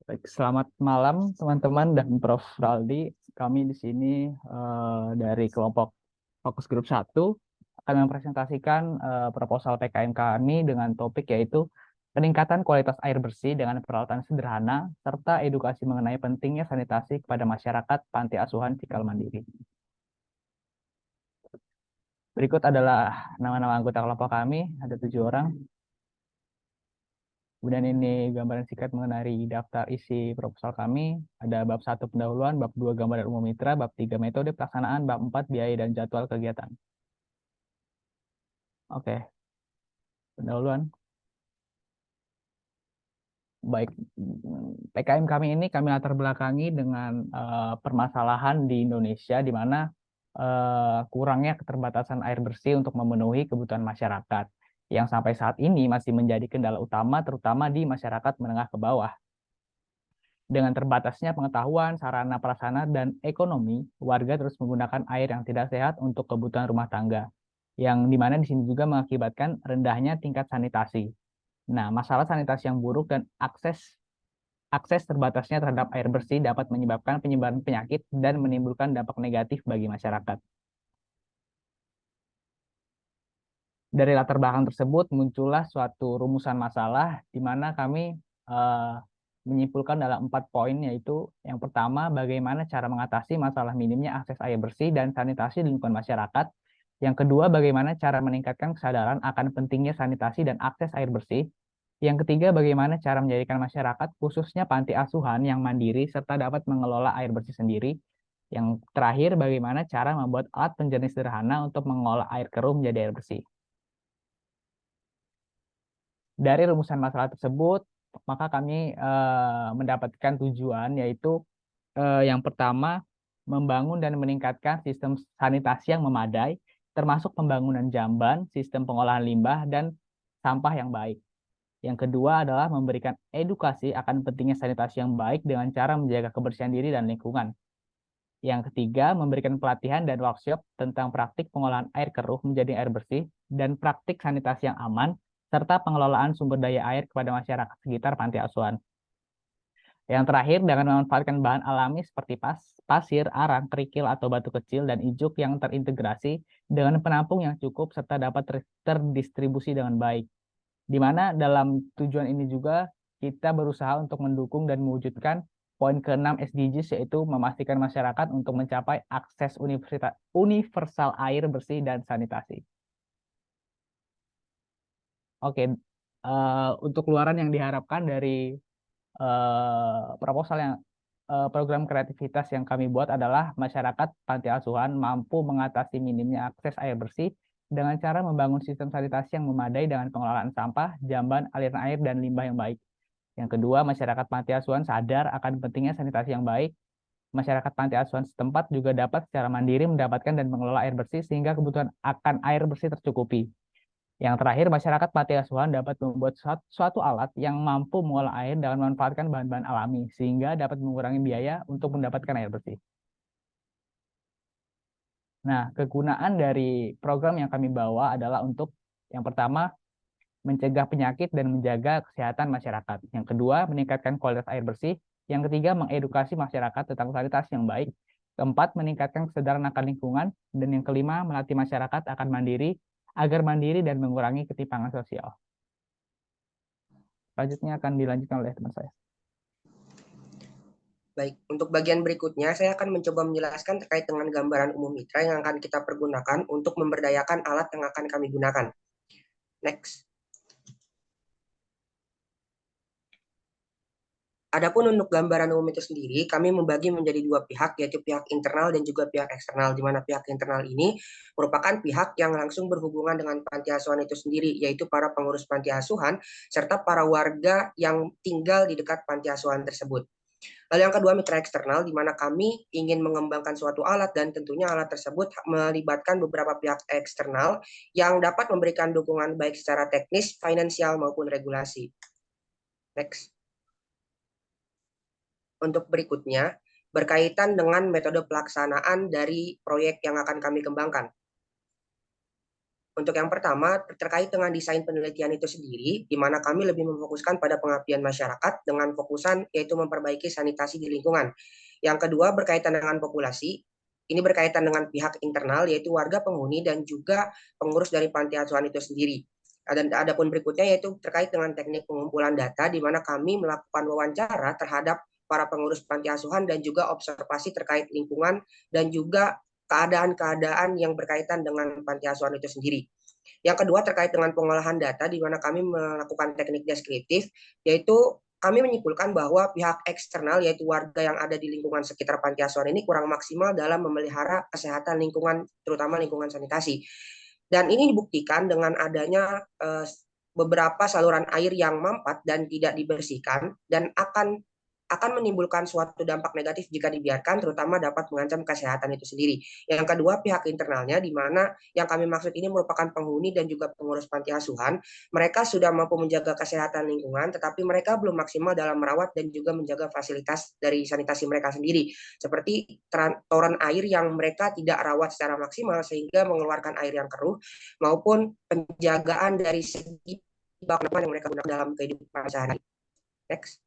Baik, selamat malam teman-teman dan Prof. Raldi. Kami di sini dari kelompok Fokus Grup 1 akan mempresentasikan proposal PKM kami dengan topik yaitu peningkatan kualitas air bersih dengan peralatan sederhana serta edukasi mengenai pentingnya sanitasi kepada masyarakat Panti Asuhan Cikal Mandiri. Berikut adalah nama-nama anggota kelompok kami, ada 7 orang. Kemudian ini gambaran singkat mengenai daftar isi proposal kami. Ada bab 1 pendahuluan, bab 2 gambaran umum mitra, bab 3 metode pelaksanaan, bab 4 biaya dan jadwal kegiatan. Oke, pendahuluan. Baik, PKM kami ini kami latar belakangi dengan permasalahan di Indonesia di mana kurangnya keterbatasan air bersih untuk memenuhi kebutuhan masyarakat yang sampai saat ini masih menjadi kendala utama terutama di masyarakat menengah ke bawah. Dengan terbatasnya pengetahuan, sarana prasarana, dan ekonomi, warga terus menggunakan air yang tidak sehat untuk kebutuhan rumah tangga, yang dimana di sini juga mengakibatkan rendahnya tingkat sanitasi. Nah, masalah sanitasi yang buruk dan akses terbatasnya terhadap air bersih dapat menyebabkan penyebaran penyakit dan menimbulkan dampak negatif bagi masyarakat. Dari latar belakang tersebut muncullah suatu rumusan masalah di mana kami eh, menyimpulkan dalam 4 poin, yaitu yang pertama bagaimana cara mengatasi masalah minimnya akses air bersih dan sanitasi di lingkungan masyarakat. Yang kedua bagaimana cara meningkatkan kesadaran akan pentingnya sanitasi dan akses air bersih. Yang ketiga bagaimana cara menjadikan masyarakat khususnya panti asuhan yang mandiri serta dapat mengelola air bersih sendiri. Yang terakhir bagaimana cara membuat alat penjernih sederhana untuk mengolah air keruh menjadi air bersih. Dari rumusan masalah tersebut, maka kami mendapatkan tujuan, yaitu yang pertama, membangun dan meningkatkan sistem sanitasi yang memadai, termasuk pembangunan jamban, sistem pengolahan limbah, dan sampah yang baik. Yang kedua adalah memberikan edukasi akan pentingnya sanitasi yang baik dengan cara menjaga kebersihan diri dan lingkungan. Yang ketiga, memberikan pelatihan dan workshop tentang praktik pengolahan air keruh menjadi air bersih dan praktik sanitasi yang aman, serta pengelolaan sumber daya air kepada masyarakat sekitar panti asuhan. Yang terakhir, dengan memanfaatkan bahan alami seperti pasir, arang, kerikil, atau batu kecil, dan ijuk yang terintegrasi dengan penampung yang cukup serta dapat terdistribusi dengan baik. Di mana dalam tujuan ini juga kita berusaha untuk mendukung dan mewujudkan poin ke-6 SDGs, yaitu memastikan masyarakat untuk mencapai akses universal air bersih dan sanitasi. Oke, untuk keluaran yang diharapkan dari proposal yang program kreativitas yang kami buat adalah masyarakat panti asuhan mampu mengatasi minimnya akses air bersih dengan cara membangun sistem sanitasi yang memadai dengan pengelolaan sampah, jamban, aliran air, dan limbah yang baik. Yang kedua, masyarakat panti asuhan sadar akan pentingnya sanitasi yang baik. Masyarakat panti asuhan setempat juga dapat secara mandiri mendapatkan dan mengelola air bersih sehingga kebutuhan akan air bersih tercukupi. Yang terakhir, masyarakat panti asuhan dapat membuat suatu alat yang mampu mengolah air dengan memanfaatkan bahan-bahan alami, sehingga dapat mengurangi biaya untuk mendapatkan air bersih. Nah, kegunaan dari program yang kami bawa adalah untuk yang pertama, mencegah penyakit dan menjaga kesehatan masyarakat. Yang kedua, meningkatkan kualitas air bersih. Yang ketiga, mengedukasi masyarakat tentang sanitasi yang baik. Keempat, meningkatkan kesadaran akan lingkungan. Dan yang kelima, melatih masyarakat akan mandiri, agar mandiri dan mengurangi ketimpangan sosial. Selanjutnya akan dilanjutkan oleh teman saya. Baik, untuk bagian berikutnya saya akan mencoba menjelaskan terkait dengan gambaran umum mitra yang akan kita pergunakan untuk memberdayakan alat yang akan kami gunakan. Next. Adapun untuk gambaran umum itu sendiri, kami membagi menjadi dua pihak, yaitu pihak internal dan juga pihak eksternal, di mana pihak internal ini merupakan pihak yang langsung berhubungan dengan panti asuhan itu sendiri, yaitu para pengurus panti asuhan, serta para warga yang tinggal di dekat panti asuhan tersebut. Lalu yang kedua, mitra eksternal, di mana kami ingin mengembangkan suatu alat dan tentunya alat tersebut melibatkan beberapa pihak eksternal yang dapat memberikan dukungan baik secara teknis, finansial, maupun regulasi. Next. Untuk berikutnya, berkaitan dengan metode pelaksanaan dari proyek yang akan kami kembangkan. Untuk yang pertama, terkait dengan desain penelitian itu sendiri, di mana kami lebih memfokuskan pada pengabdian masyarakat dengan fokusan yaitu memperbaiki sanitasi di lingkungan. Yang kedua, berkaitan dengan populasi, ini berkaitan dengan pihak internal, yaitu warga penghuni dan juga pengurus dari panti asuhan itu sendiri. Dan adapun berikutnya yaitu terkait dengan teknik pengumpulan data, di mana kami melakukan wawancara terhadap para pengurus panti asuhan dan juga observasi terkait lingkungan dan juga keadaan-keadaan yang berkaitan dengan panti asuhan itu sendiri. Yang kedua terkait dengan pengolahan data di mana kami melakukan teknik deskriptif, yaitu kami menyimpulkan bahwa pihak eksternal yaitu warga yang ada di lingkungan sekitar panti asuhan ini kurang maksimal dalam memelihara kesehatan lingkungan, terutama lingkungan sanitasi. Dan ini dibuktikan dengan adanya beberapa saluran air yang mampat dan tidak dibersihkan dan akan menimbulkan suatu dampak negatif jika dibiarkan, terutama dapat mengancam kesehatan itu sendiri. Yang kedua, pihak internalnya, di mana yang kami maksud ini merupakan penghuni dan juga pengurus panti asuhan. Mereka sudah mampu menjaga kesehatan lingkungan, tetapi mereka belum maksimal dalam merawat dan juga menjaga fasilitas dari sanitasi mereka sendiri, seperti toran air yang mereka tidak rawat secara maksimal sehingga mengeluarkan air yang keruh, maupun penjagaan dari segi bahan yang mereka gunakan dalam kehidupan sehari-hari. Next.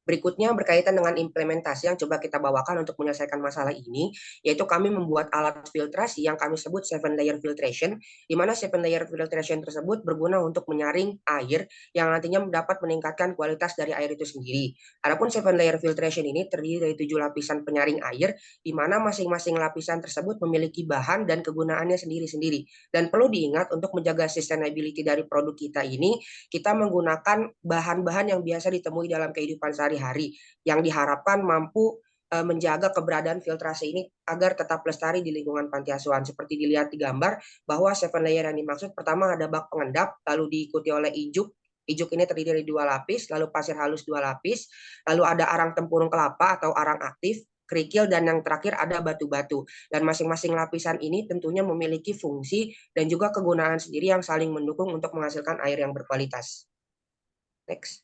Berikutnya berkaitan dengan implementasi yang coba kita bawakan untuk menyelesaikan masalah ini, yaitu kami membuat alat filtrasi yang kami sebut 7-layer filtration, di mana 7-layer filtration tersebut berguna untuk menyaring air yang nantinya dapat meningkatkan kualitas dari air itu sendiri. Adapun 7-layer filtration ini terdiri dari 7 lapisan penyaring air, di mana masing-masing lapisan tersebut memiliki bahan dan kegunaannya sendiri-sendiri. Dan perlu diingat untuk menjaga sustainability dari produk kita ini, kita menggunakan bahan-bahan yang biasa ditemui dalam kehidupan sehari-hari yang diharapkan mampu menjaga keberadaan filtrasi ini agar tetap lestari di lingkungan panti asuhan. Seperti dilihat di gambar bahwa 7-layer yang dimaksud pertama ada bak pengendap, lalu diikuti oleh ijuk. Ijuk ini terdiri dari 2 lapis, lalu pasir halus 2 lapis, lalu ada arang tempurung kelapa atau arang aktif, kerikil, dan yang terakhir ada batu-batu. Dan masing-masing lapisan ini tentunya memiliki fungsi dan juga kegunaan sendiri yang saling mendukung untuk menghasilkan air yang berkualitas. Next.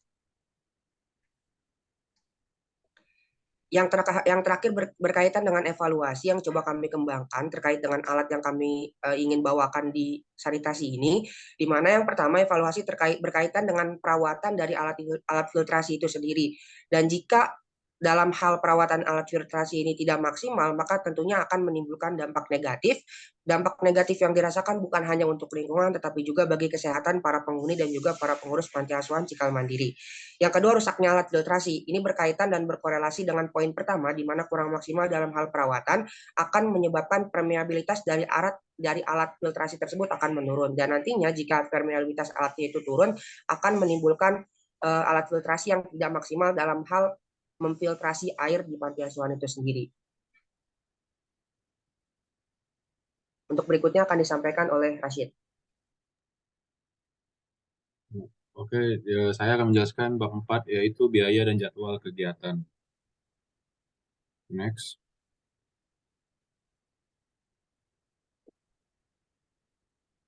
Yang terakhir berkaitan dengan evaluasi yang coba kami kembangkan terkait dengan alat yang kami ingin bawakan di sanitasi ini, di mana yang pertama evaluasi berkaitan dengan perawatan dari alat filtrasi itu sendiri. Dan jika dalam hal perawatan alat filtrasi ini tidak maksimal, maka tentunya akan menimbulkan dampak negatif. Dampak negatif yang dirasakan bukan hanya untuk lingkungan, tetapi juga bagi kesehatan para penghuni dan juga para pengurus panti asuhan Cikal Mandiri. Yang kedua, rusaknya alat filtrasi. Ini berkaitan dan berkorelasi dengan poin pertama, di mana kurang maksimal dalam hal perawatan akan menyebabkan permeabilitas dari alat filtrasi tersebut akan menurun. Dan nantinya jika permeabilitas alatnya itu turun, akan menimbulkan alat filtrasi yang tidak maksimal dalam hal memfiltrasi air di panti asuhan itu sendiri. Untuk berikutnya akan disampaikan oleh Rashid. Oke, saya akan menjelaskan bab 4 yaitu biaya dan jadwal kegiatan. Next.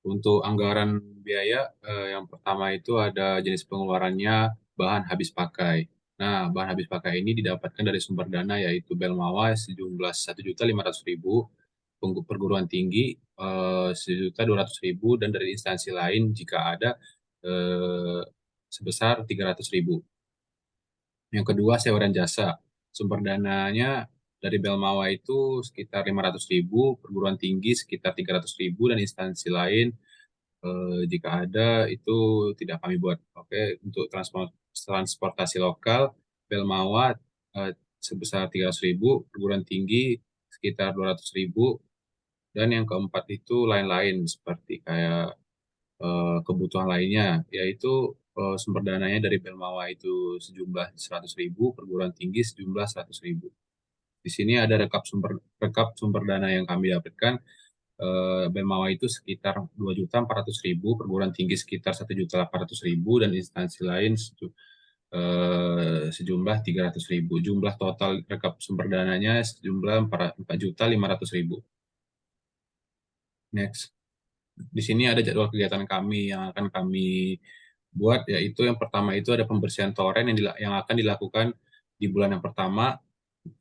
Untuk anggaran biaya, yang pertama itu ada jenis pengeluarannya bahan habis pakai. Nah, bahan habis pakai ini didapatkan dari sumber dana yaitu Belmawa sejumlah 1.500.000, perguruan tinggi 1.200.000, dan dari instansi lain jika ada sebesar 300.000. Yang kedua, sewa dan jasa. Sumber dananya dari Belmawa itu sekitar 500.000, perguruan tinggi sekitar 300.000, dan instansi lain jika ada itu tidak kami buat. Oke, untuk transportasi lokal, Belmawa sebesar 300.000, perguruan tinggi sekitar 200.000, dan yang keempat itu lain-lain seperti kayak kebutuhan lainnya, yaitu sumber dananya dari Belmawa itu sejumlah 100.000, perguruan tinggi sejumlah 100.000. Di sini ada rekap sumber dana yang kami dapatkan. Belmawa itu sekitar 2.400.000, perguruan tinggi sekitar 1.800.000, dan instansi lain sejumlah 300.000. Jumlah total rekap sumber dananya sejumlah 4.500.000. Next. Di sini ada jadwal kegiatan kami yang akan kami buat, yaitu yang pertama itu ada pembersihan toren yang akan dilakukan di bulan yang pertama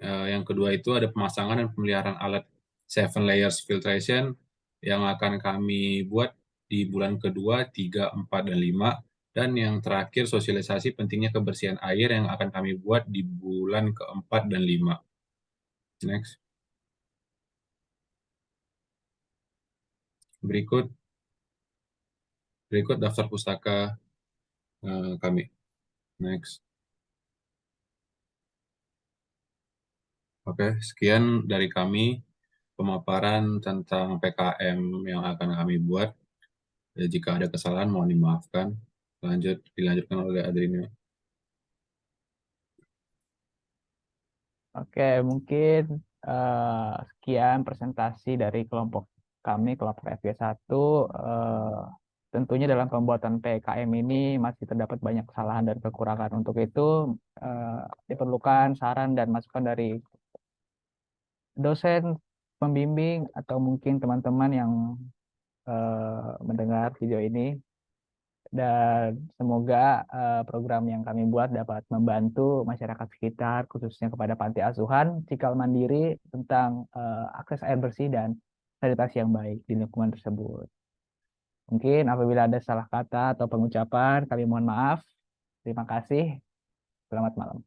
Yang kedua itu ada pemasangan dan pemeliharaan alat 7 layers filtration yang akan kami buat di bulan kedua, 3, 4, dan 5. Dan yang terakhir sosialisasi pentingnya kebersihan air yang akan kami buat di bulan keempat dan 5. Next. Berikut daftar pustaka kami. Next. Oke, sekian dari kami pemaparan tentang PKM yang akan kami buat. Jika ada kesalahan mohon dimaafkan. Dilanjutkan oleh Adrina. Oke, mungkin sekian presentasi dari kelompok kami, kelompok FG1. Tentunya dalam pembuatan PKM ini masih terdapat banyak kesalahan dan kekurangan. Untuk itu diperlukan saran dan masukan dari dosen, pembimbing, atau mungkin teman-teman yang mendengar video ini. Dan semoga program yang kami buat dapat membantu masyarakat sekitar, khususnya kepada panti asuhan Cikal Mandiri tentang akses air bersih dan sanitasi yang baik di lingkungan tersebut. Mungkin apabila ada salah kata atau pengucapan, kami mohon maaf. Terima kasih. Selamat malam.